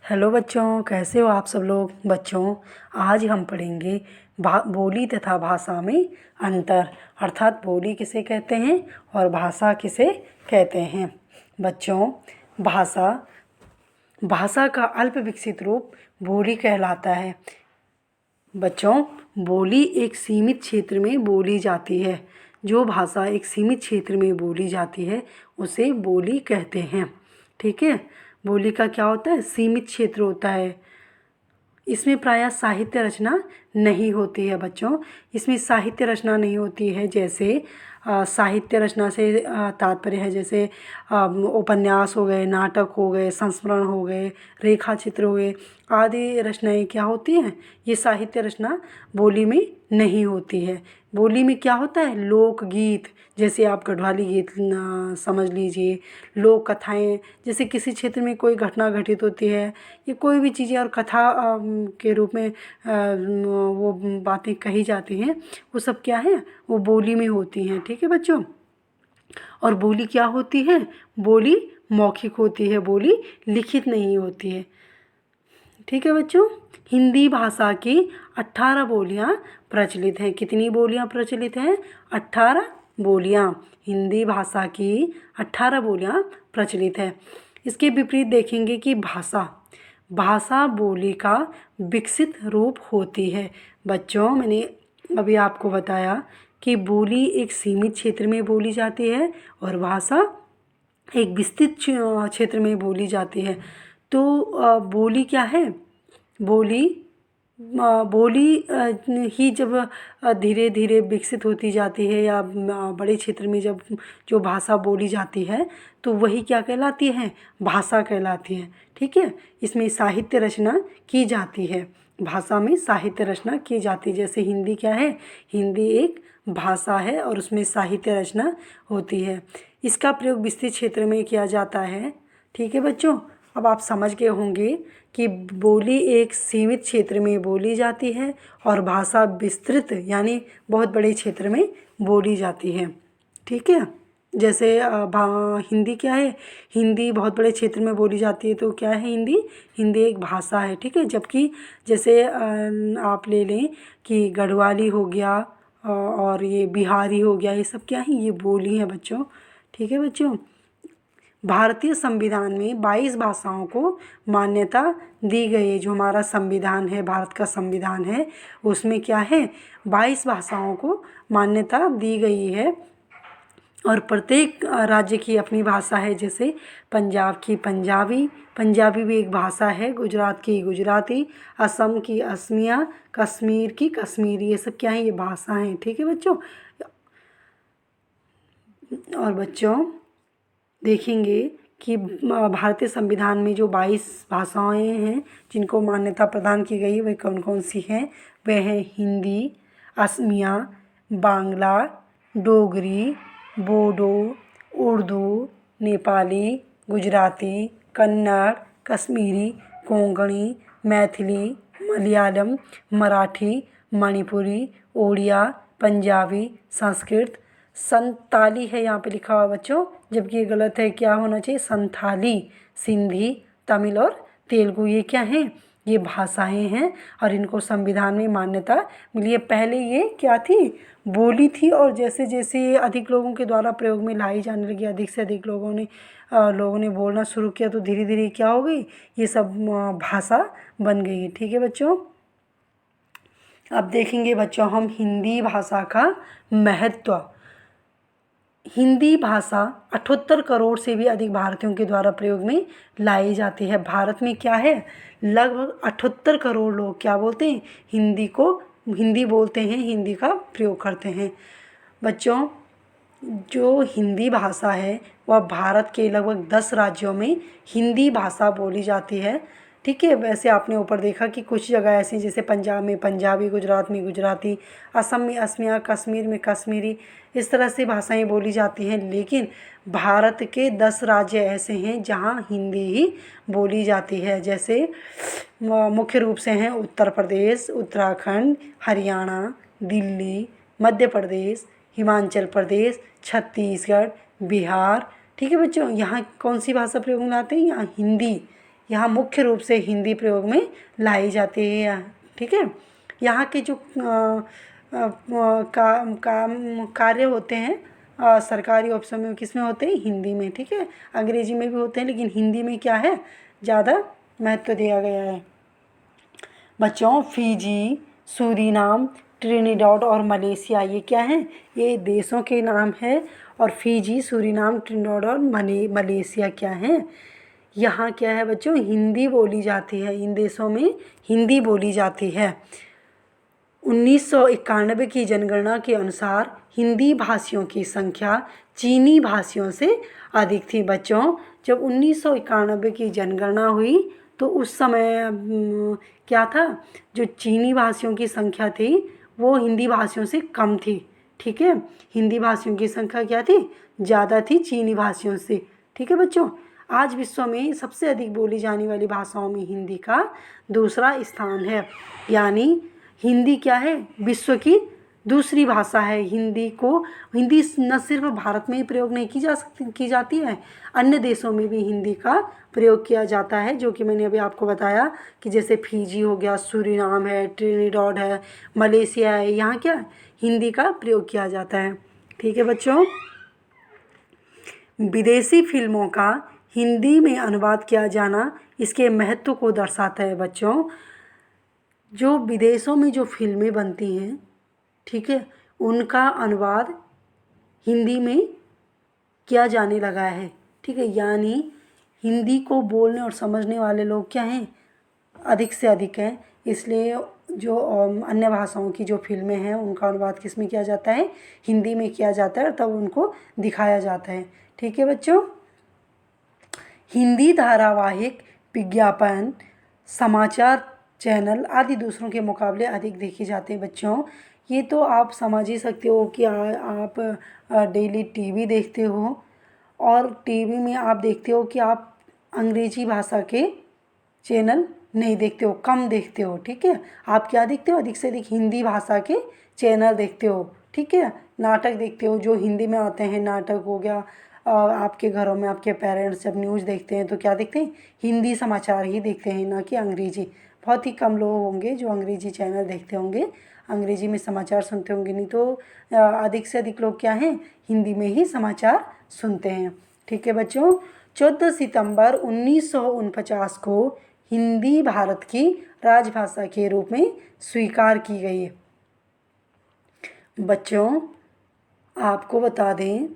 Hello बच्चों, कैसे हो आप सब लोग। बच्चों, आज हम पढ़ेंगे बोली तथा भाषा में अंतर, अर्थात बोली किसे कहते हैं और भाषा किसे कहते हैं। बच्चों, भाषा भाषा का अल्प विकसित रूप बोली कहलाता है। बच्चों, बोली एक सीमित क्षेत्र में बोली जाती है। जो भाषा एक सीमित क्षेत्र में बोली जाती है उसे बोली कहते हैं। ठीक है, बोली का क्या होता है, सीमित क्षेत्र होता है। इसमें प्रायः साहित्य रचना नहीं होती है। बच्चों, इसमें साहित्य रचना नहीं होती है। जैसे साहित्य रचना से तात्पर्य है जैसे उपन्यास हो गए, नाटक हो गए, संस्मरण हो गए, रेखा चित्र हो गए आदि रचनाएं क्या होती हैं, ये साहित्य रचना बोली में नहीं होती है। बोली में क्या होता है, लोकगीत, जैसे आप गढ़वाली गीत समझ लीजिए, लोक कथाएँ, जैसे किसी क्षेत्र में कोई घटना घटित होती है या कोई भी चीज़ें और कथा के रूप में वो बातें कही जाती हैं, वो सब क्या है, वो बोली में होती हैं। ठीक है बच्चों, और बोली क्या होती है, बोली मौखिक होती है, बोली लिखित नहीं होती है। ठीक है बच्चों, हिंदी भाषा की 18 बोलियां प्रचलित हैं। कितनी बोलियां प्रचलित हैं, 18 बोलियां। हिंदी भाषा की 18 बोलियां प्रचलित है। इसके विपरीत देखेंगे कि भाषा भाषा बोली का विकसित रूप होती है। बच्चों, मैंने अभी आपको बताया कि बोली एक सीमित क्षेत्र में बोली जाती है और भाषा एक विस्तृत क्षेत्र में बोली जाती है। तो बोली क्या है, बोली बोली ही जब धीरे धीरे विकसित होती जाती है या बड़े क्षेत्र में जब जो भाषा बोली जाती है तो वही क्या कहलाती है, भाषा कहलाती है। ठीक है, इसमें साहित्य रचना की जाती है, भाषा में साहित्य रचना की जाती है। जैसे हिंदी क्या है, हिंदी एक भाषा है और उसमें साहित्य रचना होती है। इसका प्रयोग विस्तृत क्षेत्र में किया जाता है। ठीक है बच्चों, अब आप समझ गए होंगे कि बोली एक सीमित क्षेत्र में बोली जाती है और भाषा विस्तृत यानी बहुत बड़े क्षेत्र में बोली जाती है। ठीक है, जैसे हिंदी क्या है, हिंदी बहुत बड़े क्षेत्र में बोली जाती है तो क्या है, हिंदी हिंदी एक भाषा है। ठीक है, जबकि जैसे आप ले लें कि गढ़वाली हो गया और ये बिहारी हो गया, ये सब क्या है, ये बोली है बच्चों। ठीक है बच्चों, भारतीय संविधान में 22 भाषाओं को मान्यता दी गई है। जो हमारा संविधान है, भारत का संविधान है, उसमें क्या है, 22 भाषाओं को मान्यता दी गई है और प्रत्येक राज्य की अपनी भाषा है। जैसे पंजाब की पंजाबी, पंजाबी भी एक भाषा है, गुजरात की गुजराती, असम की असमिया, कश्मीर की कश्मीरी, ये सब क्या है, ये भाषा हैं। ठीक है बच्चों, और बच्चों देखेंगे कि भारतीय संविधान में जो 22 भाषाएं हैं जिनको मान्यता प्रदान की गई वह कौन कौन सी हैं, वह हैं हिंदी, असमिया, बांग्ला, डोगरी, बोडो, उर्दू, नेपाली, गुजराती, कन्नड़, कश्मीरी, कोंकणी, मैथिली, मलयालम, मराठी, मणिपुरी, ओडिया, पंजाबी, संस्कृत, संताली है यहाँ पे लिखा हुआ बच्चों, जबकि ये गलत है, क्या होना चाहिए, संथाली, सिंधी, तमिल और तेलुगु, ये क्या हैं, ये भाषाएं हैं और इनको संविधान में मान्यता मिली है। पहले ये क्या थी, बोली थी और जैसे जैसे ये अधिक लोगों के द्वारा प्रयोग में लाई जाने लगी, अधिक से अधिक लोगों ने बोलना शुरू किया तो धीरे धीरे क्या हो गई, ये सब भाषा बन गई है। ठीक है बच्चों, अब देखेंगे बच्चों हम हिंदी भाषा का महत्व। हिंदी भाषा 78 करोड़ से भी अधिक भारतीयों के द्वारा प्रयोग में लाई जाती है। भारत में क्या है, लगभग 78 करोड़ लोग क्या बोलते हैं, हिंदी बोलते हैं, हिंदी का प्रयोग करते हैं। बच्चों, जो हिंदी भाषा है वह भारत के लगभग 10 राज्यों में हिंदी भाषा बोली जाती है। ठीक है, वैसे आपने ऊपर देखा कि कुछ जगह ऐसी जैसे पंजाब में पंजाबी, गुजरात में गुजराती, असम में असमिया, कश्मीर में कश्मीरी, इस तरह से भाषाएं बोली जाती हैं। लेकिन भारत के 10 राज्य ऐसे हैं जहां हिंदी ही बोली जाती है। जैसे मुख्य रूप से हैं उत्तर प्रदेश, उत्तराखंड, हरियाणा, दिल्ली, मध्य प्रदेश, हिमाचल प्रदेश, छत्तीसगढ़, बिहार। ठीक है बच्चों, यहाँ कौन सी भाषा प्रयोग में लाते हैं, यहाँ हिंदी यहाँ मुख्य रूप से हिंदी प्रयोग में लाई जाती है। ठीक है, यहाँ के जो काम कार्य होते हैं सरकारी ऑफिसों में, किस में होते हैं? हिंदी में। ठीक है, अंग्रेजी में भी होते हैं, लेकिन हिंदी में क्या है, ज़्यादा महत्व दिया गया है। बच्चों, फिजी, सूरीनाम, ट्रिनिडाड और मलेशिया, ये क्या हैं? ये देशों के नाम है। और फिजी, सूरीनाम, ट्रिनिडाड और मलेशिया क्या हैं? यहाँ क्या है बच्चों? हिंदी बोली जाती है। इन देशों में हिंदी बोली जाती है। 1991 की जनगणना के अनुसार हिंदी भाषियों की संख्या चीनी भाषियों से अधिक थी। बच्चों, जब 1991 की जनगणना हुई तो उस समय क्या था? जो चीनी भाषियों की संख्या थी वो हिंदी भाषियों से कम थी। ठीक है, हिंदी भाषियों की संख्या क्या थी? ज़्यादा थी चीनी भाषियों से। ठीक है बच्चों, आज विश्व में सबसे अधिक बोली जाने वाली भाषाओं में हिंदी का दूसरा स्थान है। यानी हिंदी क्या है? विश्व की दूसरी भाषा है। हिंदी न सिर्फ भारत में ही प्रयोग नहीं की जाती है, अन्य देशों में भी हिंदी का प्रयोग किया जाता है, जो कि मैंने अभी आपको बताया कि जैसे फिजी हो गया, सूरीनाम है, ट्रिनिडाड है, मलेशिया है, यहाँ क्या हिंदी का प्रयोग किया जाता है। ठीक है बच्चों, विदेशी फिल्मों का हिंदी में अनुवाद किया जाना इसके महत्व को दर्शाता है। बच्चों, जो विदेशों में जो फिल्में बनती हैं, ठीक है, उनका अनुवाद हिंदी में किया जाने लगा है। ठीक है, यानी हिंदी को बोलने और समझने वाले लोग क्या हैं? अधिक से अधिक हैं। इसलिए जो अन्य भाषाओं की जो फिल्में हैं उनका अनुवाद किस में किया जाता है? हिंदी में किया जाता है, और तब उनको दिखाया जाता है। ठीक है बच्चों, हिंदी धारावाहिक, विज्ञापन, समाचार चैनल आदि दूसरों के मुकाबले अधिक देखे जाते हैं। बच्चों, ये तो आप समझ ही सकते हो कि आप डेली टीवी देखते हो, और टीवी में आप देखते हो कि आप अंग्रेजी भाषा के चैनल नहीं देखते हो, कम देखते हो। ठीक है, आप क्या देखते हो? अधिक से अधिक हिंदी भाषा के चैनल देखते हो। ठीक है, नाटक देखते हो जो हिंदी में आते हैं, नाटक हो गया। आपके घरों में आपके पेरेंट्स जब न्यूज़ देखते हैं तो क्या देखते हैं? हिंदी समाचार ही देखते हैं, ना कि अंग्रेजी। बहुत ही कम लोग होंगे जो अंग्रेजी चैनल देखते होंगे, अंग्रेजी में समाचार सुनते होंगे। नहीं तो अधिक से अधिक लोग क्या हैं? हिंदी में ही समाचार सुनते हैं। ठीक है बच्चों, 14 सितंबर 1949 को हिंदी भारत की राजभाषा के रूप में स्वीकार की गई। बच्चों, आपको बता दें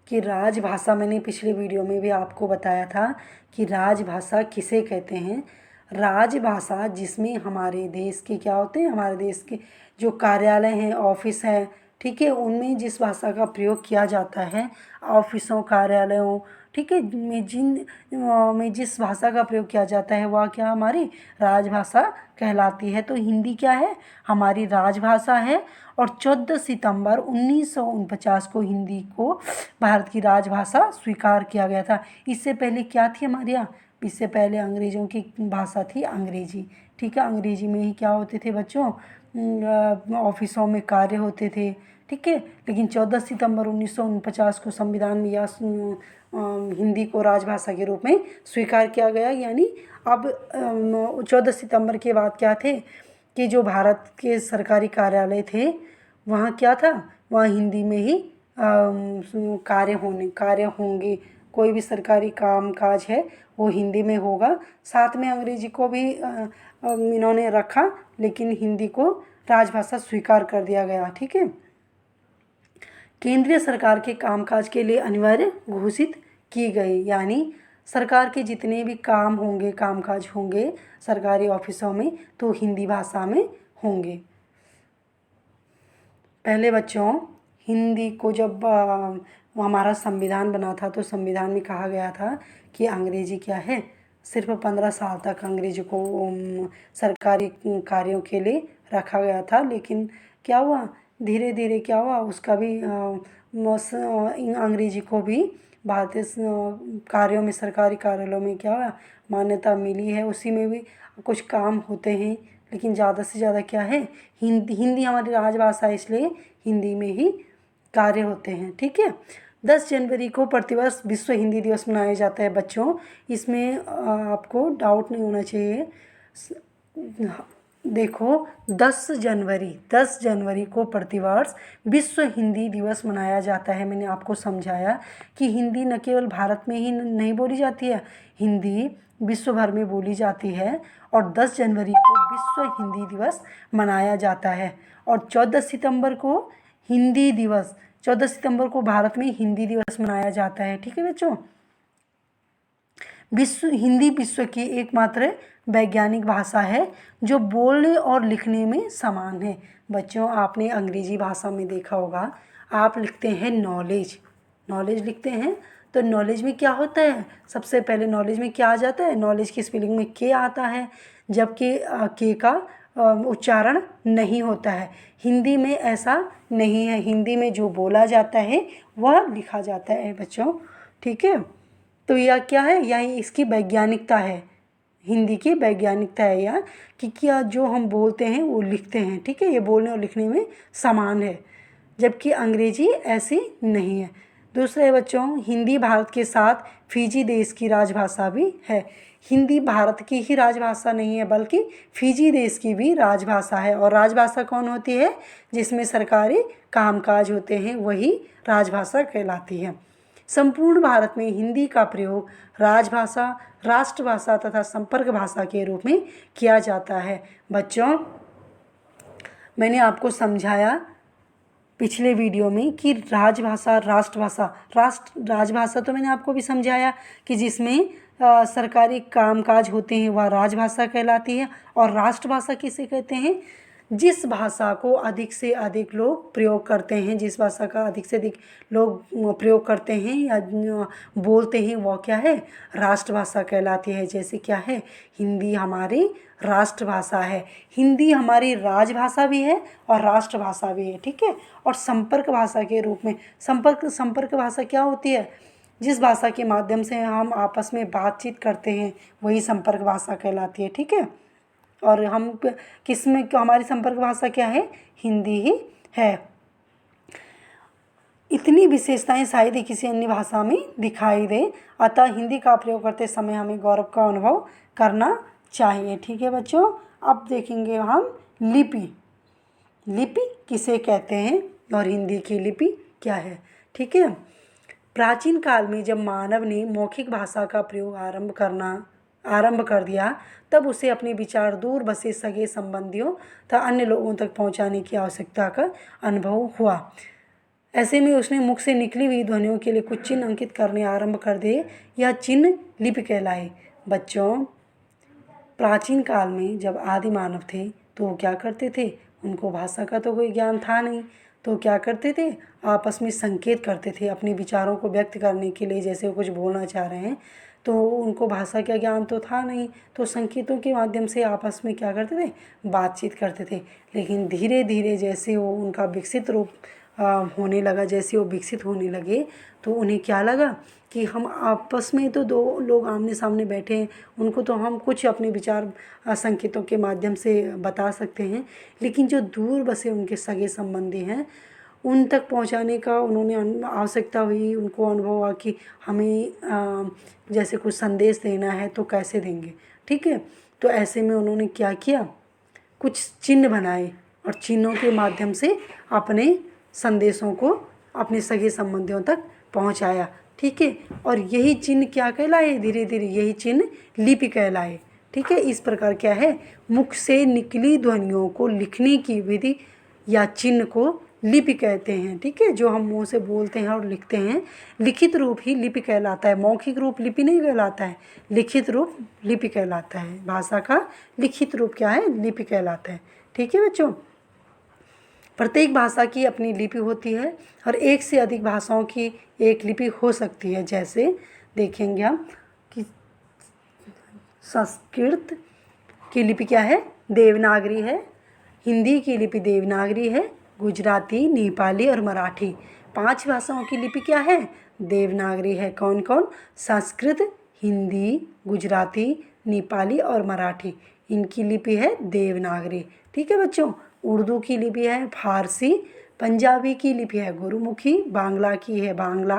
कि राजभाषा, मैंने पिछले वीडियो में भी आपको बताया था कि राजभाषा किसे कहते हैं। राजभाषा जिसमें हमारे देश के क्या होते हैं? हमारे देश के जो कार्यालय हैं, ऑफिस हैं, ठीक है, उनमें जिस भाषा का प्रयोग किया जाता है, ऑफिसों, कार्यालयों, ठीक है, में जिस भाषा का प्रयोग किया जाता है वह क्या हमारी राजभाषा कहलाती है। तो हिंदी क्या है? हमारी राजभाषा है। और 14 सितंबर 1949 को हिंदी को भारत की राजभाषा स्वीकार किया गया था। इससे पहले क्या थी हमारे यहाँ? इससे पहले अंग्रेज़ों की भाषा थी अंग्रेजी। ठीक है, अंग्रेजी में ही क्या होते थे बच्चों? ऑफिसों में कार्य होते थे। ठीक है, लेकिन 14 सितंबर 1949 को संविधान में यह हिंदी को राजभाषा के रूप में स्वीकार किया गया। यानी अब 14 सितंबर के बाद क्या थे कि जो भारत के सरकारी कार्यालय थे वहाँ क्या था? वहाँ हिंदी में ही कार्य होंगे। कोई भी सरकारी काम काज है वो हिंदी में होगा। साथ में अंग्रेजी को भी इन्होंने रखा, लेकिन हिंदी को राजभाषा स्वीकार कर दिया गया। ठीक है, केंद्रीय सरकार के कामकाज के लिए अनिवार्य घोषित की गई। यानी सरकार के जितने भी काम होंगे, कामकाज होंगे सरकारी ऑफिसों में, तो हिंदी भाषा में होंगे। पहले बच्चों, हिंदी को जब हमारा संविधान बना था तो संविधान में कहा गया था कि अंग्रेजी क्या है? सिर्फ 15 साल तक अंग्रेजी को सरकारी कार्यों के लिए रखा गया था। लेकिन क्या हुआ? धीरे धीरे क्या हुआ? उसका भी अंग्रेजी को भी भारतीय कार्यों में, सरकारी कार्यालयों में क्या हुआ? मान्यता मिली है। उसी में भी कुछ काम होते हैं, लेकिन ज़्यादा से ज़्यादा क्या है? हिंदी हमारी राजभाषा है, इसलिए हिंदी में ही कार्य होते हैं। ठीक है, 10 जनवरी को प्रतिवर्ष विश्व हिंदी दिवस मनाया जाता है बच्चों। इसमें आपको डाउट नहीं होना चाहिए। देखो 10 जनवरी को प्रतिवर्ष विश्व हिंदी दिवस मनाया जाता है। मैंने आपको समझाया कि हिंदी न केवल भारत में ही नहीं बोली जाती है, हिंदी विश्व भर में बोली जाती है। और 10 जनवरी को विश्व हिंदी दिवस मनाया जाता है। और 14 सितंबर को भारत में हिंदी दिवस मनाया जाता है। ठीक है बच्चों। हिंदी विश्व की एकमात्र वैज्ञानिक भाषा है जो बोलने और लिखने में समान है। बच्चों आपने अंग्रेजी भाषा में देखा होगा, आप लिखते हैं नॉलेज लिखते हैं, तो नॉलेज में क्या होता है, सबसे पहले नॉलेज में क्या आ जाता है, नॉलेज की स्पेलिंग में के आता है, जबकि के का उच्चारण नहीं होता है। हिंदी में ऐसा नहीं है, हिंदी में जो बोला जाता है वह लिखा जाता है बच्चों। ठीक है, तो यह क्या है, यही इसकी वैज्ञानिकता है, हिंदी की वैज्ञानिकता है यह कि क्या जो हम बोलते हैं वो लिखते हैं। ठीक है, ये बोलने और लिखने में समान है, जबकि अंग्रेजी ऐसी नहीं है। दूसरा है बच्चों, हिंदी भारत के साथ फिजी देश की राजभाषा भी है। हिंदी भारत की ही राजभाषा नहीं है बल्कि फिजी देश की भी राजभाषा है। और राजभाषा कौन होती है, जिसमें सरकारी कामकाज होते हैं वही राजभाषा कहलाती है। संपूर्ण भारत में हिंदी का प्रयोग राजभाषा, राष्ट्रभाषा तथा संपर्क भाषा के रूप में किया जाता है। बच्चों मैंने आपको समझाया पिछले वीडियो में कि राजभाषा, राजभाषा तो मैंने आपको भी समझाया कि जिसमें सरकारी कामकाज होते हैं वह राजभाषा कहलाती है। और राष्ट्रभाषा किसे कहते हैं, जिस भाषा को अधिक से अधिक लोग प्रयोग करते हैं, जिस भाषा का अधिक से अधिक लोग प्रयोग करते हैं या बोलते हैं वह क्या है, राष्ट्रभाषा कहलाती है। जैसे क्या है, हिंदी हमारी राष्ट्रभाषा है, हिंदी हमारी राजभाषा भी है और राष्ट्रभाषा भी है। ठीक है, और संपर्क भाषा के रूप में संपर्क भाषा क्या होती है, जिस भाषा के माध्यम से हम आपस में बातचीत करते हैं वही संपर्क भाषा कहलाती है। ठीक है, और हम किस में, हमारी संपर्क भाषा क्या है, हिंदी ही है। इतनी विशेषताएं शायद ही किसी अन्य भाषा में दिखाई दे, अतः हिंदी का प्रयोग करते समय हमें गौरव का अनुभव करना चाहिए। ठीक है बच्चों, अब देखेंगे हम लिपि किसे कहते हैं और हिंदी की लिपि क्या है। ठीक है, प्राचीन काल में जब मानव ने मौखिक भाषा का प्रयोग आरंभ कर दिया तब उसे अपने विचार दूर बसे सगे संबंधियों तथा अन्य लोगों तक पहुंचाने की आवश्यकता का अनुभव हुआ। ऐसे में उसने मुख से निकली हुई ध्वनियों के लिए कुछ चिन्ह अंकित करने आरंभ कर दिए। यह चिन्ह लिपि कहलाए। बच्चों प्राचीन काल में जब आदि मानव थे तो वो क्या करते थे, उनको भाषा का तो कोई ज्ञान था नहीं, तो क्या करते थे, आपस में संकेत करते थे अपने विचारों को व्यक्त करने के लिए। जैसे वो कुछ बोलना चाह रहे हैं तो उनको भाषा का ज्ञान तो था नहीं, तो संकेतों के माध्यम से आपस में क्या करते थे, बातचीत करते थे। लेकिन धीरे धीरे जैसे वो उनका विकसित रूप होने लगा, जैसे वो विकसित होने लगे तो उन्हें क्या लगा कि हम आपस में तो दो लोग आमने सामने बैठे हैं, उनको तो हम कुछ अपने विचार संकेतों के माध्यम से बता सकते हैं, लेकिन जो दूर बसे उनके सगे संबंधी हैं उन तक पहुंचाने का उन्होंने आवश्यकता हुई, उनको अनुभव हुआ कि हमें जैसे कुछ संदेश देना है तो कैसे देंगे। ठीक है, तो ऐसे में उन्होंने क्या किया, कुछ चिन्ह बनाए और चिन्हों के माध्यम से अपने संदेशों को अपने सगे संबंधियों तक पहुंचाया। ठीक है, और यही चिन्ह क्या कहलाए, धीरे धीरे यही चिन्ह लिपि कहलाए। ठीक है, इस प्रकार क्या है, मुख से निकली ध्वनियों को लिखने की विधि या चिन्ह को लिपि कहते हैं। ठीक है, जो हम मुंह से बोलते हैं और लिखते हैं, लिखित रूप ही लिपि कहलाता है, मौखिक रूप लिपि नहीं कहलाता है, लिखित रूप लिपि कहलाता है। भाषा का लिखित रूप क्या है, लिपि कहलाता है। ठीक है बच्चों, प्रत्येक भाषा की अपनी लिपि होती है और एक से अधिक भाषाओं की एक लिपि हो सकती है। जैसे देखेंगे हम कि संस्कृत की लिपि क्या है, देवनागरी है, हिंदी की लिपि देवनागरी है, गुजराती, नेपाली और मराठी, 5 भाषाओं की लिपि क्या है, देवनागरी है। कौन कौन, संस्कृत, हिंदी, गुजराती, नेपाली और मराठी, इनकी लिपि है देवनागरी। ठीक है बच्चों, उर्दू की लिपि है फारसी, पंजाबी की लिपि है गुरुमुखी, बांग्ला की है बांग्ला,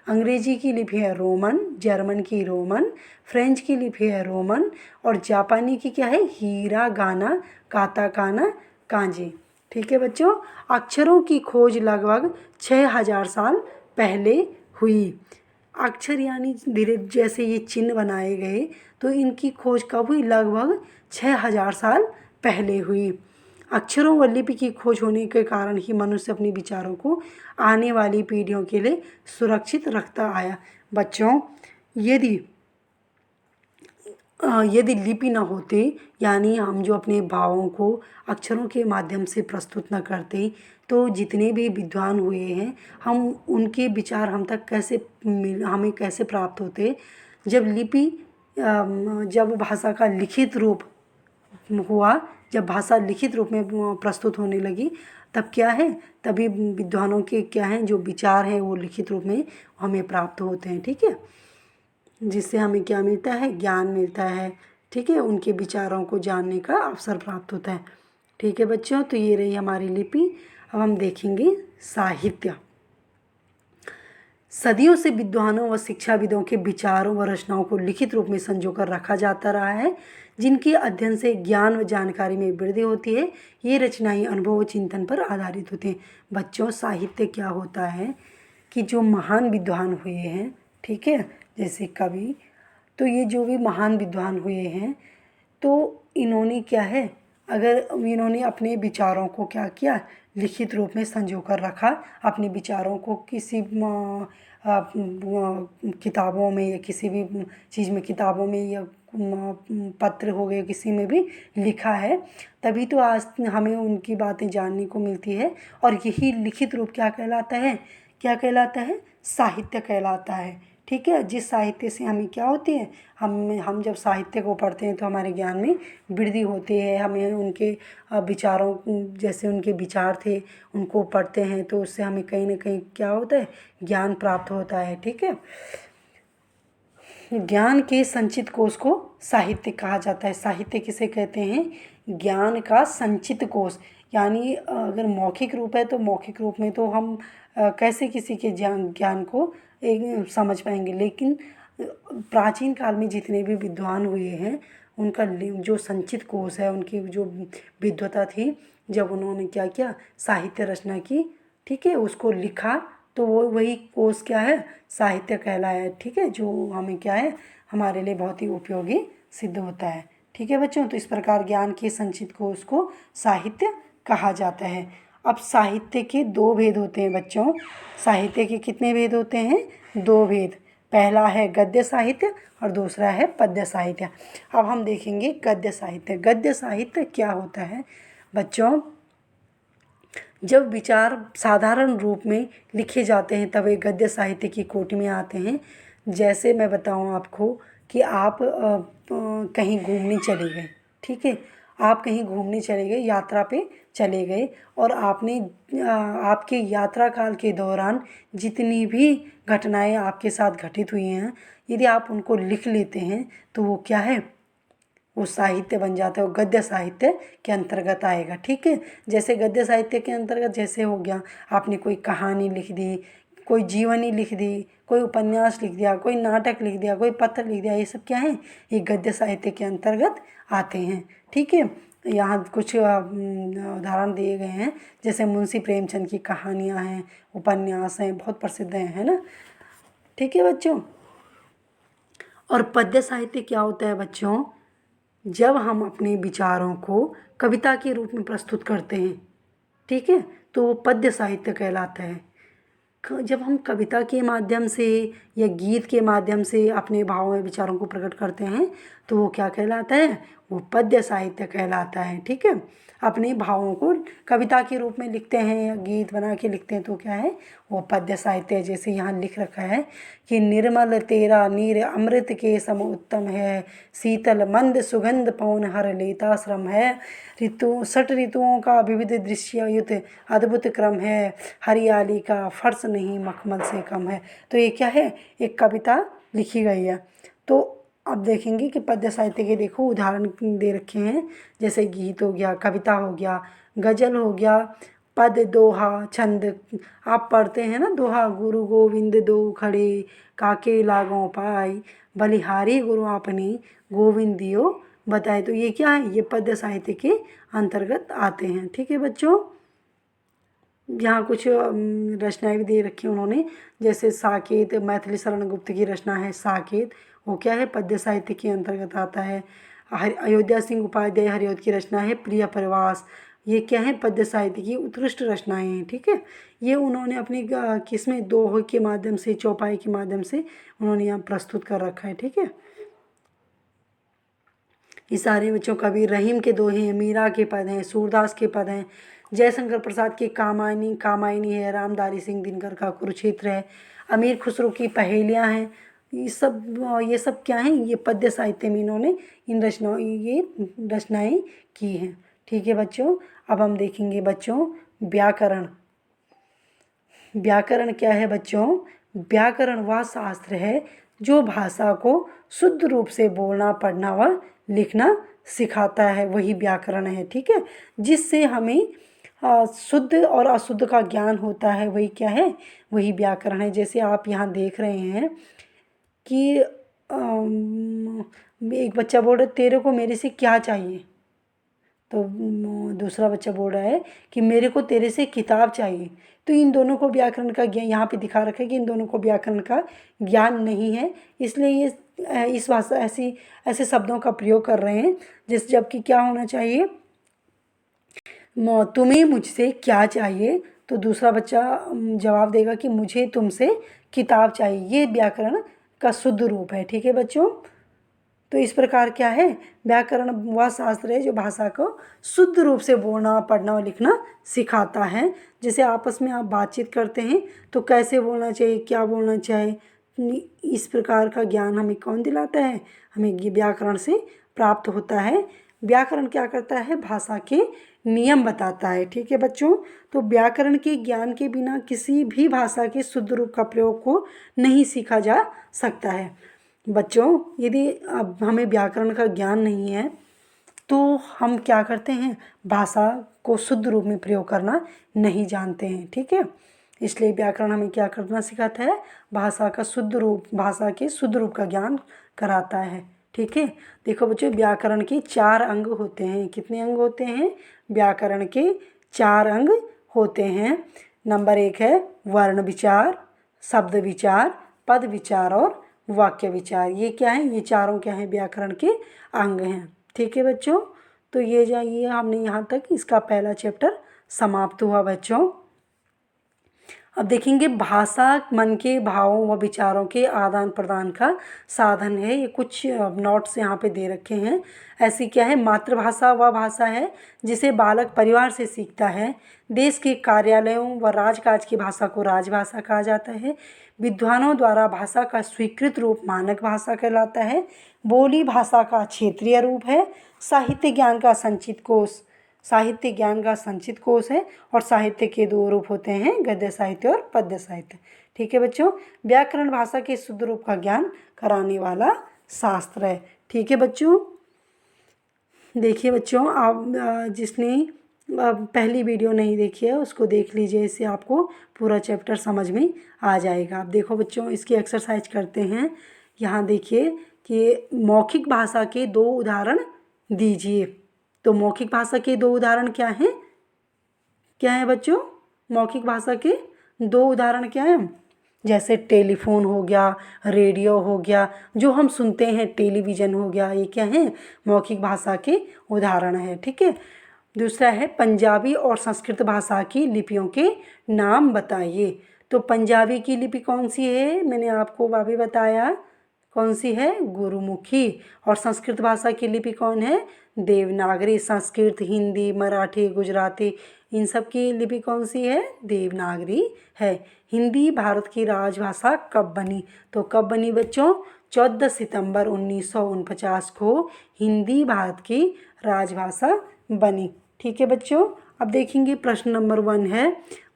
अंग्रेजी की लिपि है रोमन, जर्मन की रोमन, फ्रेंच की लिपि है रोमन और जापानी की क्या है हीरागाना, काताकाना, कांजी। ठीक है बच्चों, अक्षरों की खोज लगभग 6000 साल पहले हुई। अक्षर यानी धीरे जैसे ये चिन्ह बनाए गए तो इनकी खोज कब हुई, लगभग 6000 साल पहले हुई। अक्षरों व लिपि की खोज होने के कारण ही मनुष्य अपने विचारों को आने वाली पीढ़ियों के लिए सुरक्षित रखता आया। बच्चों, यदि यदि लिपि न होते यानी हम जो अपने भावों को अक्षरों के माध्यम से प्रस्तुत न करते तो जितने भी विद्वान हुए हैं हम उनके विचार हम तक कैसे हमें कैसे प्राप्त होते। जब लिपि जब भाषा का लिखित रूप हुआ, जब भाषा लिखित रूप में प्रस्तुत होने लगी तब क्या है, तभी विद्वानों के क्या हैं जो विचार हैं वो लिखित रूप में हमें प्राप्त होते हैं। ठीक है, जिससे हमें क्या मिलता है, ज्ञान मिलता है। ठीक है, उनके विचारों को जानने का अवसर प्राप्त होता है। ठीक है बच्चों, तो ये रही हमारी लिपि। अब हम देखेंगे साहित्य। सदियों से विद्वानों व शिक्षाविदों के विचारों व रचनाओं को लिखित रूप में संजोकर रखा जाता रहा है, जिनके अध्ययन से ज्ञान व जानकारी में वृद्धि होती है। ये रचनाएं अनुभव व चिंतन पर आधारित होती हैं। बच्चों, साहित्य क्या होता है कि जो महान विद्वान हुए हैं, ठीक है, जैसे कवि, तो ये जो भी महान विद्वान हुए हैं तो इन्होंने क्या है, अगर इन्होंने अपने विचारों को क्या किया, लिखित रूप में संजो कर रखा। अपने विचारों को किसी किताबों में या किसी भी चीज़ में, किताबों में या पत्र हो गए, किसी में भी लिखा है, तभी तो आज हमें उनकी बातें जानने को मिलती है। और यही लिखित रूप क्या कहलाता है, क्या कहलाता है, साहित्य कहलाता है। ठीक है, जिस साहित्य से हमें क्या होती है, हम जब साहित्य को पढ़ते हैं तो हमारे ज्ञान में वृद्धि होती है। हमें उनके विचारों, जैसे उनके विचार थे, उनको पढ़ते हैं तो उससे हमें कहीं ना कहीं क्या होता है, ज्ञान प्राप्त होता है। ठीक है, ज्ञान के संचित कोश को साहित्य कहा जाता है। साहित्य किसे कहते हैं, ज्ञान का संचित कोश। यानी अगर मौखिक रूप है तो मौखिक रूप में तो हम कैसे किसी के ज्ञान को समझ पाएंगे, लेकिन प्राचीन काल में जितने भी विद्वान हुए हैं उनका जो संचित कोश है, उनकी जो विद्वता थी, जब उन्होंने क्या किया, साहित्य रचना की, ठीक है, उसको लिखा, तो वो वही कोश क्या है, साहित्य कहलाया है। ठीक है, जो हमें क्या है, हमारे लिए बहुत ही उपयोगी सिद्ध होता है। ठीक है बच्चों, तो इस प्रकार ज्ञान के संचित कोश को साहित्य कहा जाता है। अब साहित्य के दो भेद होते हैं बच्चों। साहित्य के कितने भेद होते हैं, दो भेद। पहला है गद्य साहित्य और दूसरा है पद्य साहित्य। अब हम देखेंगे गद्य साहित्य। गद्य साहित्य क्या होता है बच्चों, जब विचार साधारण रूप में लिखे जाते हैं तब वे गद्य साहित्य की कोटि में आते हैं। जैसे मैं बताऊं आपको कि आप कहीं घूमने चले गए, ठीक है, आप कहीं घूमने चले गए, यात्रा पे चले गए, और आपने आपके यात्रा काल के दौरान जितनी भी घटनाएं आपके साथ घटित हुई हैं, यदि आप उनको लिख लेते हैं तो वो क्या है, वो साहित्य बन जाता है, वो गद्य साहित्य के अंतर्गत आएगा। ठीक है, जैसे गद्य साहित्य के अंतर्गत जैसे हो गया, आपने कोई कहानी लिख दी, कोई जीवनी लिख दी, कोई उपन्यास लिख दिया, कोई नाटक लिख दिया, कोई पत्र लिख दिया, ये सब क्या है, ये गद्य साहित्य के अंतर्गत आते हैं। ठीक है, यहाँ कुछ उदाहरण दिए गए हैं, जैसे मुंशी प्रेमचंद की कहानियाँ हैं, उपन्यास हैं, बहुत प्रसिद्ध हैं, है ना। ठीक है बच्चों, और पद्य साहित्य क्या होता है बच्चों, जब हम अपने विचारों को कविता के रूप में प्रस्तुत करते हैं, ठीक है, तो वो पद्य साहित्य कहलाता है। जब हम कविता के माध्यम से या गीत के माध्यम से अपने भावों या विचारों को प्रकट करते हैं तो वो क्या कहलाता है, वो पद्य साहित्य कहलाता है। ठीक है, अपने भावों को कविता के रूप में लिखते हैं या गीत बना के लिखते हैं तो क्या है, वो पद्य साहित्य है। जैसे यहाँ लिख रखा है कि निर्मल तेरा नीर अमृत के सम उत्तम है, शीतल मंद सुगंध पवन हर लेता श्रम है, ऋतु 6 ऋतुओं का विविध दृश्ययुत अद्भुत क्रम है, हरियाली का फर्श नहीं मखमल से कम है। तो ये क्या है, एक कविता लिखी गई है। तो अब देखेंगे कि पद्य साहित्य के देखो उदाहरण दे रखे हैं, जैसे गीत हो गया, कविता हो गया, गज़ल हो गया, पद दोहा छंद आप पढ़ते हैं ना, दोहा गुरु गोविंद दो खड़े काके लागों पाई बलिहारी गुरु आपने गोविंद दियो बताए। तो ये क्या है, ये पद्य साहित्य के अंतर्गत आते हैं। ठीक है बच्चों, यहाँ कुछ रचनाएं भी दे रखी हैं उन्होंने, जैसे साकेत मैथिली शरण गुप्त की रचना है साकेत, वो क्या है, पद्य साहित्य के अंतर्गत आता है। अयोध्या सिंह उपाध्याय हरिऔध की रचना है प्रिय प्रवास, ये क्या है, पद्य साहित्य की उत्कृष्ट रचनाएं हैं। ठीक है, ये उन्होंने अपनी किसमें दोहे के माध्यम से, चौपाई के माध्यम से उन्होंने यहाँ प्रस्तुत कर रखा है। ठीक है, ये सारे बच्चों कवि रहीम के दोहे हैं, मीरा के पद हैं, सूरदास के पद हैं, जयशंकर प्रसाद की कामायनी है, रामधारी सिंह दिनकर का कुरुक्षेत्र है, अमीर खुसरो की पहेलियाँ हैं। ये सब क्या हैं, ये पद्य साहित्य में इन्होंने ये रचनाएं की हैं। ठीक है बच्चों, अब हम देखेंगे बच्चों व्याकरण। व्याकरण क्या है बच्चों, व्याकरण वह शास्त्र है जो भाषा को शुद्ध रूप से बोलना पढ़ना व लिखना सिखाता है, वही व्याकरण है। ठीक है, जिससे हमें शुद्ध और अशुद्ध का ज्ञान होता है, वही क्या है, वही व्याकरण है। जैसे आप यहाँ देख रहे हैं कि एक बच्चा बोल रहा है तेरे को मेरे से क्या चाहिए, तो दूसरा बच्चा बोल रहा है कि मेरे को तेरे से किताब चाहिए। तो इन दोनों को व्याकरण का ज्ञान यहाँ पे दिखा रखा है कि इन दोनों को व्याकरण का ज्ञान नहीं है, इसलिए ये इस भाषा ऐसे शब्दों का प्रयोग कर रहे हैं जबकि क्या होना चाहिए, तुम्हें मुझसे क्या चाहिए, तो दूसरा बच्चा जवाब देगा कि मुझे तुमसे किताब चाहिए। ये व्याकरण का शुद्ध रूप है। ठीक है बच्चों, तो इस प्रकार क्या है, व्याकरण वह शास्त्र है जो भाषा को शुद्ध रूप से बोलना पढ़ना और लिखना सिखाता है। जैसे आपस में आप बातचीत करते हैं तो कैसे बोलना चाहिए, क्या बोलना चाहिए, इस प्रकार का ज्ञान हमें कौन दिलाता है, हमें ये व्याकरण से प्राप्त होता है। व्याकरण क्या करता है, भाषा के नियम बताता है। ठीक है बच्चों, तो व्याकरण के ज्ञान के बिना किसी भी भाषा के शुद्ध रूप का प्रयोग को नहीं सीखा जा सकता है। बच्चों, यदि अब हमें व्याकरण का ज्ञान नहीं है तो हम क्या करते हैं, भाषा को शुद्ध रूप में प्रयोग करना नहीं जानते हैं। ठीक है, इसलिए व्याकरण हमें क्या करना सिखाता है, भाषा के शुद्ध रूप का ज्ञान कराता है। ठीक है, देखो बच्चों व्याकरण के 4 अंग होते हैं। कितने अंग होते हैं, व्याकरण के 4 अंग होते हैं। नंबर 1 है वर्ण विचार, शब्द विचार, पद विचार और वाक्य विचार। ये क्या है, ये चारों क्या हैं, व्याकरण के अंग हैं। ठीक है बच्चों, तो ये जाइए हमने यहाँ तक इसका पहला चैप्टर समाप्त हुआ बच्चों। अब देखेंगे भाषा मन के भावों व विचारों के आदान प्रदान का साधन है। ये कुछ नोट्स यहाँ पे दे रखे हैं। ऐसी क्या है, मातृभाषा वह भाषा है जिसे बालक परिवार से सीखता है। देश के कार्यालयों व राजकाज की भाषा को राजभाषा कहा जाता है। विद्वानों द्वारा भाषा का स्वीकृत रूप मानक भाषा कहलाता है। बोली भाषा का क्षेत्रीय रूप है। साहित्य ज्ञान का संचित कोश है और साहित्य के 2 रूप होते हैं, गद्य साहित्य और पद्य साहित्य। ठीक है बच्चों, व्याकरण भाषा के शुद्ध रूप का ज्ञान कराने वाला शास्त्र है। ठीक है बच्चों, देखिए बच्चों आप जिसने पहली वीडियो नहीं देखी है उसको देख लीजिए, इससे आपको पूरा चैप्टर समझ में आ जाएगा। आप देखो बच्चों इसकी एक्सरसाइज करते हैं। यहाँ देखिए कि मौखिक भाषा के 2 उदाहरण दीजिए। तो मौखिक भाषा के 2 उदाहरण क्या हैं बच्चों, मौखिक भाषा के 2 उदाहरण क्या हैं, जैसे टेलीफोन हो गया, रेडियो हो गया, जो हम सुनते हैं, टेलीविज़न हो गया, ये क्या है, मौखिक भाषा के उदाहरण है। ठीक है, दूसरा है पंजाबी और संस्कृत भाषा की लिपियों के नाम बताइए। तो पंजाबी की लिपि कौन सी है, मैंने आपको अभी बताया, कौन सी है, गुरुमुखी। और संस्कृत भाषा की लिपि कौन है, देवनागरी। संस्कृत, हिंदी, मराठी, गुजराती, इन सब की लिपि कौन सी है, देवनागरी है। हिंदी भारत की राजभाषा कब बनी, तो कब बनी बच्चों, 14 सितंबर 1949 को हिंदी भारत की राजभाषा बनी। ठीक है बच्चों, अब देखेंगे प्रश्न नंबर 1 है,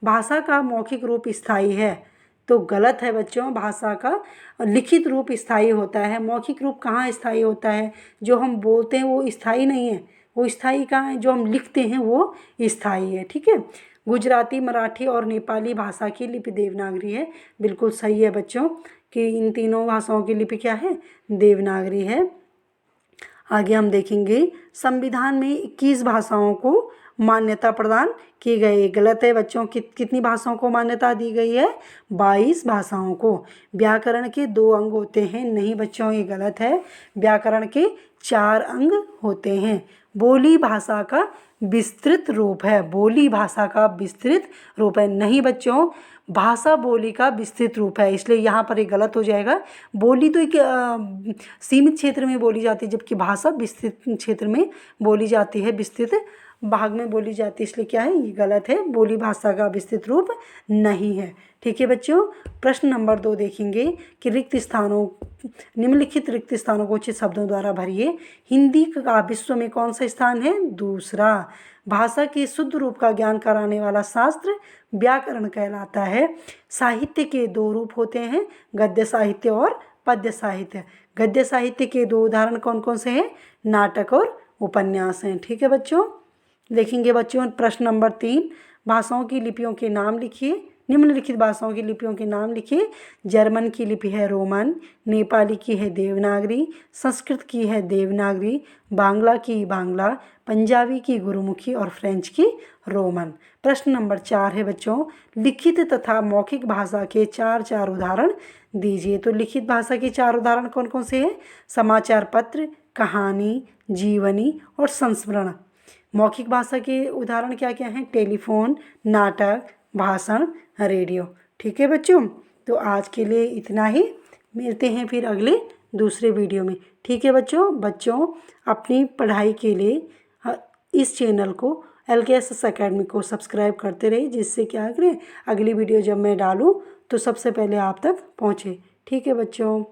भाषा का मौखिक रूप स्थायी है। तो गलत है बच्चों, भाषा का लिखित रूप स्थायी होता है। मौखिक रूप कहाँ स्थायी होता है, जो हम बोलते हैं वो स्थायी नहीं है, वो स्थायी कहाँ है, जो हम लिखते हैं वो स्थायी है। ठीक है, गुजराती, मराठी और नेपाली भाषा की लिपि देवनागरी है। बिल्कुल सही है बच्चों कि इन तीनों भाषाओं की लिपि क्या है, देवनागरी है। आगे हम देखेंगे संविधान में 21 भाषाओं को मान्यता प्रदान की गई। गलत है बच्चों, कितनी भाषाओं को मान्यता दी गई है, 22 भाषाओं को। व्याकरण के 2 अंग होते हैं, नहीं बच्चों ये गलत है, व्याकरण के 4 अंग होते हैं। बोली भाषा का विस्तृत रूप है, बोली भाषा का विस्तृत रूप है, नहीं बच्चों भाषा बोली का विस्तृत रूप है, इसलिए यहाँ पर ये गलत हो जाएगा। बोली तो एक सीमित क्षेत्र में बोली जाती है, जबकि भाषा विस्तृत क्षेत्र में बोली जाती है, विस्तृत भाग में बोली जाती है, इसलिए क्या है ये गलत है, बोली भाषा का विस्तृत रूप नहीं है। ठीक है बच्चों, प्रश्न नंबर 2 देखेंगे कि निम्नलिखित रिक्त स्थानों को उचित शब्दों द्वारा भरिए। हिंदी का विश्व में कौन सा स्थान है, दूसरा। भाषा के शुद्ध रूप का ज्ञान कराने वाला शास्त्र व्याकरण कहलाता है। साहित्य के 2 रूप होते हैं, गद्य साहित्य और पद्य साहित्य। गद्य साहित्य के 2 उदाहरण कौन कौन से हैं, नाटक और उपन्यास हैं। ठीक है बच्चों, देखेंगे बच्चों प्रश्न नंबर 3, भाषाओं की लिपियों के नाम लिखिए। निम्नलिखित भाषाओं की लिपियों के नाम लिखिए। जर्मन की लिपि है रोमन, नेपाली की है देवनागरी, संस्कृत की है देवनागरी, बांग्ला की बांग्ला, पंजाबी की गुरुमुखी और फ्रेंच की रोमन। प्रश्न नंबर 4 है बच्चों, लिखित तथा मौखिक भाषा के 4 उदाहरण दीजिए। तो लिखित भाषा के 4 उदाहरण कौन कौन से हैं, समाचार पत्र, कहानी, जीवनी और संस्मरण। मौखिक भाषा के उदाहरण क्या क्या हैं, टेलीफोन, नाटक, भाषण, रेडियो। ठीक है बच्चों, तो आज के लिए इतना ही, मिलते हैं फिर अगले दूसरे वीडियो में। ठीक है बच्चों अपनी पढ़ाई के लिए इस चैनल को LKS अकेडमी को सब्सक्राइब करते रहिए, जिससे क्या करें अगली वीडियो जब मैं डालूँ तो सबसे पहले आप तक पहुँचे। ठीक है बच्चों।